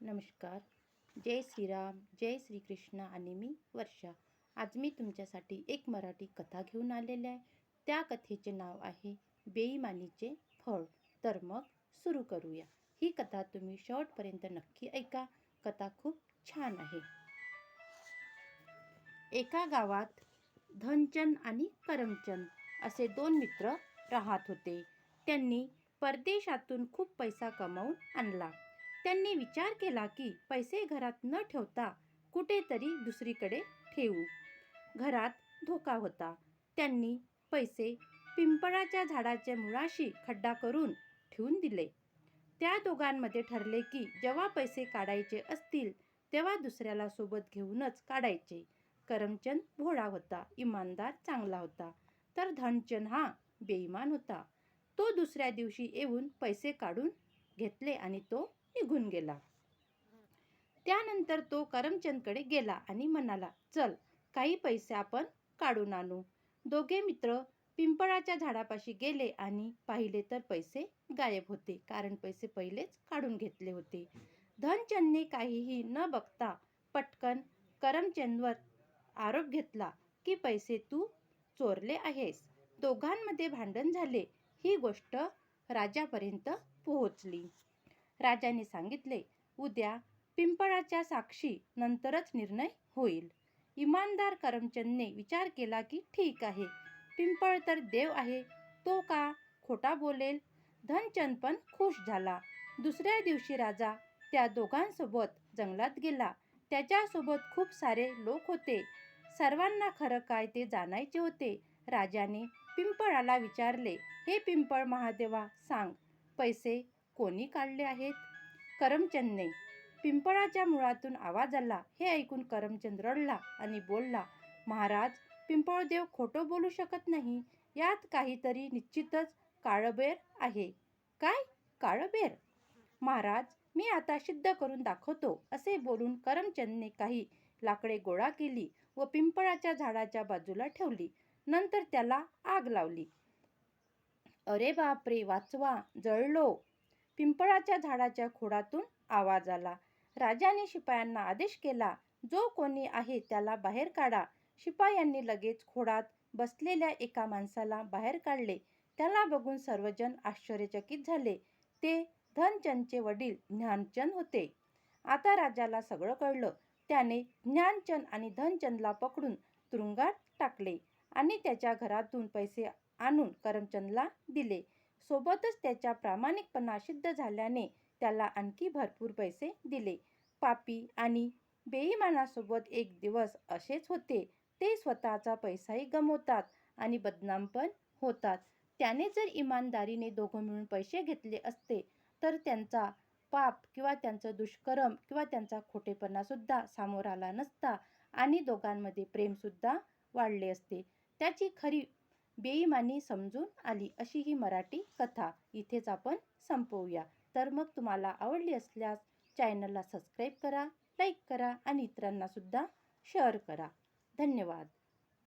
नमस्कार. जय श्रीराम, जय श्रीकृष्ण आणि मी वर्षा. आज मी तुमच्यासाठी एक मराठी कथा घेऊन आलेले आहे. त्या कथेचे नाव आहे बेईमानीचे फळ. तर मग सुरू करूया. ही कथा तुम्ही शेवटपर्यंत नक्की ऐका. कथा खूप छान आहे. एका गावात धनचंद आणि करमचंद असे दोन मित्र राहत होते. त्यांनी परदेशातून खूप पैसा कमावून आणला. त्यांनी विचार केला की पैसे घरात न ठेवता कुठेतरी दुसरीकडे ठेवू. घरात धोका होता. त्यांनी पैसे पिंपळाच्या झाडाच्या मुळाशी खड्डा करून ठेवून दिले. त्या दोघांमध्ये ठरले की जेव्हा पैसे काढायचे असतील तेव्हा दुसऱ्याला सोबत घेऊनच काढायचे. करमचंद भोळा होता, इमानदार, चांगला होता. तर धनचंद हा बेईमान होता. तो दुसऱ्या दिवशी येऊन पैसे काढून घेतले आणि तो निघून गेला. त्यानंतर तो करमचंदकडे गेला आणि म्हणाला, चल काही पैसे आपण काढून आणू. दोघे मित्र पिंपळाच्या झाडापाशी गेले आणि पाहिले तर पैसे गायब होते, कारण पैसे पहिलेच काढून घेतले होते. धनचंदने काहीही न बघता पटकन करमचंदवर आरोप घेतला की पैसे तू चोरले आहेस. दोघांमध्ये भांडण झाले. ही गोष्ट राजापर्यंत पोहोचली. राजाने सांगितले, उद्या पिंपळाच्या साक्षी नंतरच निर्णय होईल. इमानदार करमचंदने विचार केला की ठीक आहे, पिंपळ तर देव आहे, तो का खोटा बोलेल. धनचंद पण खुश झाला. दुसऱ्या दिवशी राजा त्या दोघांसोबत जंगलात गेला. त्याच्यासोबत खूप सारे लोक होते. सर्वांना खरं काय ते जाणायचे होते. राजाने पिंपळाला विचारले, हे पिंपळ महादेवा, सांग, पैसे कोणी काढले आहेत? करमचंदने. पिंपळाच्या मुळातून आवाज आला. हे ऐकून करमचंद रडला आणि बोलला, महाराज, पिंपळदेव खोटं बोलू शकत नाही. यात काहीतरी निश्चितच काळबेर आहे. काय काळबेर? महाराज, मी आता सिद्ध करून दाखवतो. असे बोलून करमचंदने काही लाकडे गोळा केली व पिंपळाच्या झाडाच्या बाजूला ठेवली. नंतर त्याला आग लावली. अरे बापरे, वाचवा, जळलो. पिंपळाच्या झाडाच्या खोडातून आवाज आला. राजाने शिपायांना आदेश केला, जो कोणी आहे त्याला बाहेर काढा. शिपायांनी लगेच खोडात बसलेल्या एका माणसाला बाहेर काढले. त्याला बघून सर्वजण आश्चर्यचकित झाले. ते धनचंदचे वडील ज्ञानचंद होते. आता राजाला सगळं कळलं. त्याने ज्ञानचंद आणि धनचंदला पकडून तुरुंगात टाकले आणि त्याच्या घरातून पैसे आणून करमचंदला दिले. सोबतच त्याचा प्रामाणिकपणा सिद्ध झाल्याने त्याला आणखी भरपूर पैसे दिले. पापी आणि बेईमानासोबत एक दिवस असेच होते. ते स्वतःचा पैसाही गमावतात आणि बदनाम पण होतात. त्याने जर इमानदारीने दोघं मिळून पैसे घेतले असते तर त्यांचा पाप किंवा त्यांचं दुष्कर्म किंवा त्यांचा खोटेपणा सुद्धा समोर आला नसता आणि दोघांमध्ये प्रेमसुद्धा वाढले असते. त्याची खरी बेईमानी समजून आली. अशी ही मराठी कथा इथेच आपण संपवूया. तर मग तुम्हाला आवडली असल्यास चॅनलला सबस्क्राईब करा, लाईक करा आणि इतरांना सुद्धा शेअर करा. धन्यवाद.